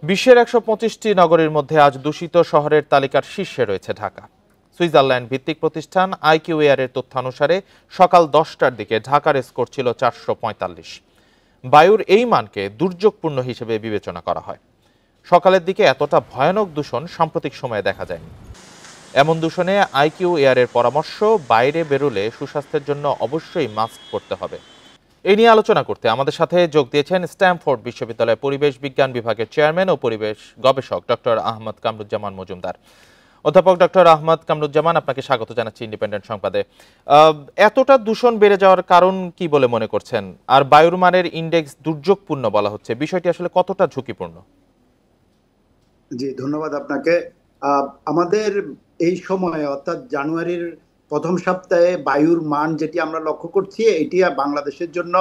বিশ্বের ১২৫টি নগরীর মধ্যে আজ দূষিত শহরের তালিকার শীর্ষে রয়েছে ঢাকা। সুইজারল্যান্ড ভিত্তিক প্রতিষ্ঠান IQAir এর তথ্যানুসারে সকাল ১০টার দিকে ঢাকার স্কোর ছিল ৪৪৫। বায়ুর এই মানকে দুর্যোগপূর্ণ হিসেবে বিবেচনা করা হয়। সকালের দিকে এতটা ভয়ানক দূষণ সাম্প্রতিক সময়ে দেখা যায়নি। এমন দূষণে IQAir এর পরামর্শ, বাইরে বেরোলে সুস্বাস্থ্যের জন্য অবশ্যই মাস্ক পরতে হবে। এই নিয়ে আলোচনা করতে আমাদের সাথে যোগ দিয়েছেন স্ট্যামফোর্ড বিশ্ববিদ্যালয়ের পরিবেশ বিজ্ঞান বিভাগের চেয়ারম্যান ও পরিবেশ গবেষক ডক্টর আহমদ কামরুজ্জামান মজুমদার। অধ্যাপক ডক্টর আহমদ কামরুজ্জামান, আপনাকে স্বাগত জানাচ্ছি ইন্ডিপেন্ডেন্ট সংবাদে। এতটা দূষণ বেড়ে যাওয়ার কারণ কি বলে মনে করছেন? আর বায়ুর মানের ইন্ডেক্স দুর্যোগপূর্ণ বলা হচ্ছে, বিষয়টি আসলে কতটা ঝুঁকিপূর্ণ? জি, ধন্যবাদ আপনাকে। আমাদের এই সময়ে অর্থাৎ জানুয়ারির প্রথম সপ্তাহে বায়ুর মান যেটি আমরা লক্ষ্য করছি, এটি বাংলাদেশের জন্য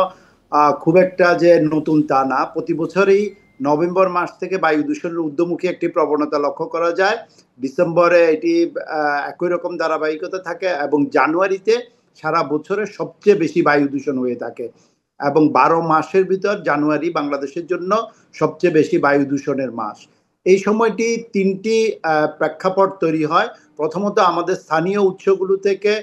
খুব একটা যে নতুন তা না। প্রতি বছরই নভেম্বর মাস থেকে বায়ু দূষণের ঊর্ধ্বমুখী একটি প্রবণতা লক্ষ্য করা যায়। ডিসেম্বরে এটি একই রকম ধারাবাহিকতা থাকে এবং জানুয়ারিতে সারা বছরের সবচেয়ে বেশি বায়ু দূষণ হয়ে থাকে এবং 12 মাসের ভিতর জানুয়ারি বাংলাদেশের জন্য সবচেয়ে বেশি বায়ু দূষণের মাস। এই সময়টি তিনটি প্রেক্ষাপট তৈরি হয়। প্রথমত আমাদের স্থানীয় উৎসগুলো থেকে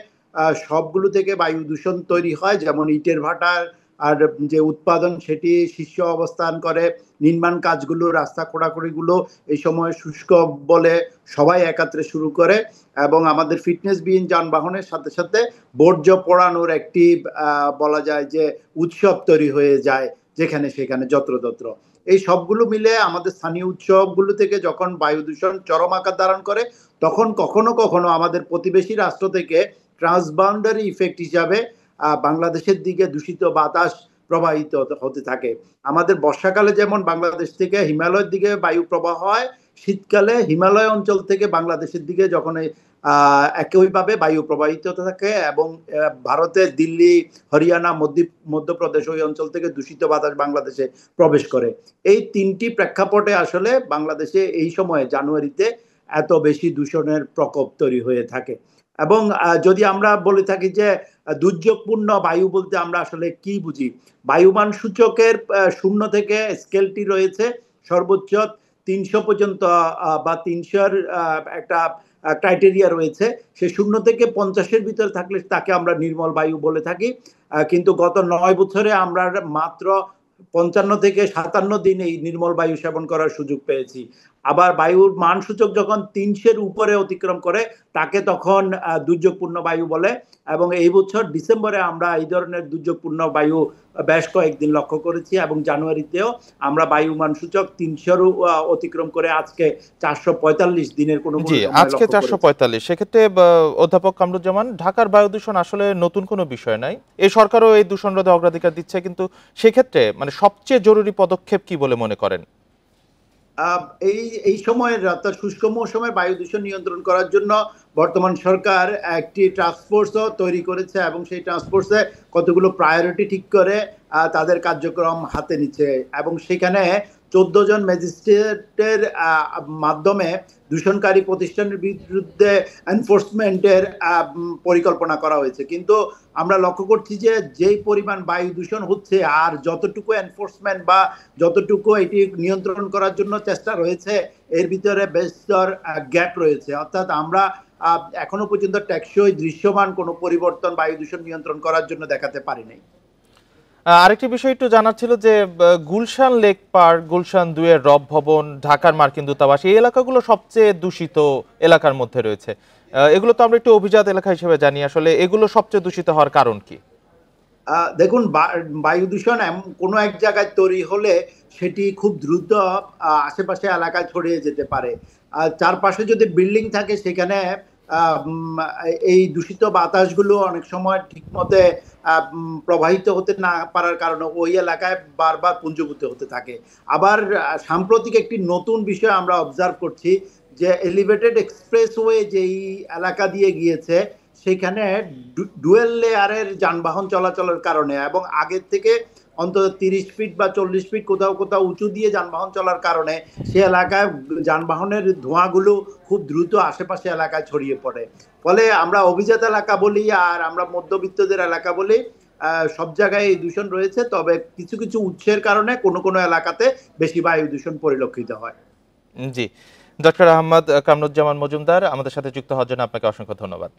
সবগুলো থেকে বায়ু দূষণ তৈরি হয়, যেমন ইটের ভাটার আর যে উৎপাদন সেটি শীর্ষ অবস্থান করে। নির্মাণ কাজগুলো, রাস্তা খোঁড়াখুড়িগুলো এই সময় শুষ্ক বলে সবাই একাত্রে শুরু করে এবং আমাদের ফিটনেসবিহীন যানবাহনের সাথে সাথে বর্জ্য পোড়ানোর একটি বলা যায় যে উৎসব তৈরি হয়ে যায় যেখানে সেখানে যত্রতত্র। এই সবগুলো মিলে আমাদের স্থানীয় উৎসবগুলো থেকে যখন বায়ু দূষণ চরম আকার ধারণ করে, তখন কখনো কখনো আমাদের প্রতিবেশী রাষ্ট্র থেকে ট্রান্সবাউন্ডারি ইফেক্ট হিসাবে বাংলাদেশের দিকে দূষিত বাতাস প্রবাহিত হতে থাকে। আমাদের বর্ষাকালে যেমন বাংলাদেশ থেকে হিমালয়ের দিকে বায়ু প্রবাহ হয়, শীতকালে হিমালয় অঞ্চল থেকে বাংলাদেশের দিকে যখন একইভাবে বায়ু প্রবাহিত হতে থাকে এবং ভারতের দিল্লি, হরিয়ানা, মধ্যপ্রদেশ ওই অঞ্চল থেকে দূষিত বাতাস বাংলাদেশে প্রবেশ করে। এই তিনটি প্রেক্ষাপটে আসলে বাংলাদেশে এই সময়ে জানুয়ারিতে এত বেশি দূষণের প্রকোপ তৈরি হয়ে থাকে। এবং যদি আমরা বলে থাকি যে দুর্যোগপূর্ণ বায়ু বলতে আমরা আসলে কি বুঝি, বায়ুমান সূচকের 0 থেকে স্কেলটি রয়েছে সর্বোচ্চ 300 পর্যন্ত বা 300-র একটা ক্রাইটেরিয়া রয়েছে। সে 0 থেকে 50-এর ভিতরে থাকলে তাকে আমরা নির্মল বায়ু বলে থাকি। কিন্তু গত 9 বছরে আমরা মাত্র 55 থেকে 57 দিন এই নির্মল বায়ু সেবন করার সুযোগ পেয়েছি। আবার বায়ুর মান সূচক যখন 300-এর উপরে অতিক্রম করে তাকে তখন দুর্যোগপূর্ণ বায়ু বলে। এবং এই বছর ডিসেম্বরে আমরা এই ধরনের দুর্যোগপূর্ণ বায়ু বেশ কয়েকদিন লক্ষ্য করেছি এবং জানুয়ারিতেও আমরা বায়ু মান সূচক 300-র অতিক্রম করে আজকে 445 দিনের কোনো জি, সময় আজকে লক্ষ্য করেছি। ৪৪৫। সেক্ষেত্রে অধ্যাপক কামরুজ্জামান, ঢাকার বায়ু দূষণ আসলে নতুন কোনো বিষয় নাই। এই সরকারও এই দূষণ রোধে অগ্রাধিকার দিচ্ছে, কিন্তু সেক্ষেত্রে মানে সবচেয়ে জরুরি পদক্ষেপ কি বলে মনে করেন? এই এই সময়ের অর্থাৎ শুষ্ক মৌসুমে বায়ু দূষণ নিয়ন্ত্রণ করার জন্য বর্তমান সরকার একটি টাস্কফোর্সও তৈরি করেছে এবং সেই টাস্কফোর্সে কতগুলো প্রায়োরিটি ঠিক করে তাদের কার্যক্রম হাতে নিচ্ছে এবং সেখানে 14 জন ম্যাজিস্ট্রেটের মাধ্যমে দূষণকারী প্রতিষ্ঠানের বিরুদ্ধে এনফোর্সমেন্টের পরিকল্পনা করা হয়েছে। কিন্তু আমরা লক্ষ্য করছি যে যেই পরিমাণ বায়ু দূষণ হচ্ছে আর যতটুকু এনফোর্সমেন্ট বা যতটুকু এটি নিয়ন্ত্রণ করার জন্য চেষ্টা রয়েছে, এর ভিতরে বেশ গ্যাপ রয়েছে। অর্থাৎ আমরা এখনো পর্যন্ত টেকসই দৃশ্যমান কোনো পরিবর্তন বায়ু দূষণ নিয়ন্ত্রণ করার জন্য দেখাতে পারি নাই। আরেকটি বিষয় একটু জানার ছিল যে গুলশান লেক পার্ক, গুলশান 2 এর রব ভবন, ঢাকার মার্কিন দূতাবাস, এই এলাকাগুলো সবচেয়ে দূষিত এলাকার মধ্যে রয়েছে। এগুলো তো আমরা একটু অভিজাত এলাকা হিসেবে জানি, আসলে এগুলো সবচেয়ে দূষিত হওয়ার কারণ কি? দেখুন, বায়ু দূষণ কোনো এক জায়গায় তৈরি হলে সেটি খুব দ্রুত আশেপাশে এলাকায় ছড়িয়ে যেতে পারে। চারপাশে যদি বিল্ডিং থাকে সেখানে এই দূষিত বাতাসগুলো অনেক সময় ঠিকমতো প্রবাহিত হতে না পারার কারণে ওই এলাকায় বারবার পুঞ্জীভূত হতে থাকে। আবার সাম্প্রতিক একটি নতুন বিষয় আমরা অবজার্ভ করছি যে এলিভেটেড এক্সপ্রেসওয়ে যেই এলাকা দিয়ে গিয়েছে সেখানে ডুয়েল লেয়ারের যানবাহন চলাচলের কারণে এবং আগের থেকে অন্তত 30 ফিট বা 40 ফিট কোথাও কোথাও উঁচু দিয়ে যানবাহন চলার কারণে সে এলাকায় যানবাহনের ধোঁয়াগুলো খুব দ্রুত আশেপাশে এলাকায় ছড়িয়ে পড়ে। ফলে আমরা অভিজাত এলাকা বলি আর আমরা মধ্যবিত্তদের এলাকা বলি, সব জায়গায় এই দূষণ রয়েছে, তবে কিছু কিছু উৎসের কারণে কোনো কোনো এলাকাতে বেশি বায়ু দূষণ পরিলক্ষিত হয়। জি, ডক্টর আহমদ কামরুজ্জামান মজুমদার আমাদের সাথে যুক্ত হওয়ার জন্য আপনাকে অসংখ্য ধন্যবাদ।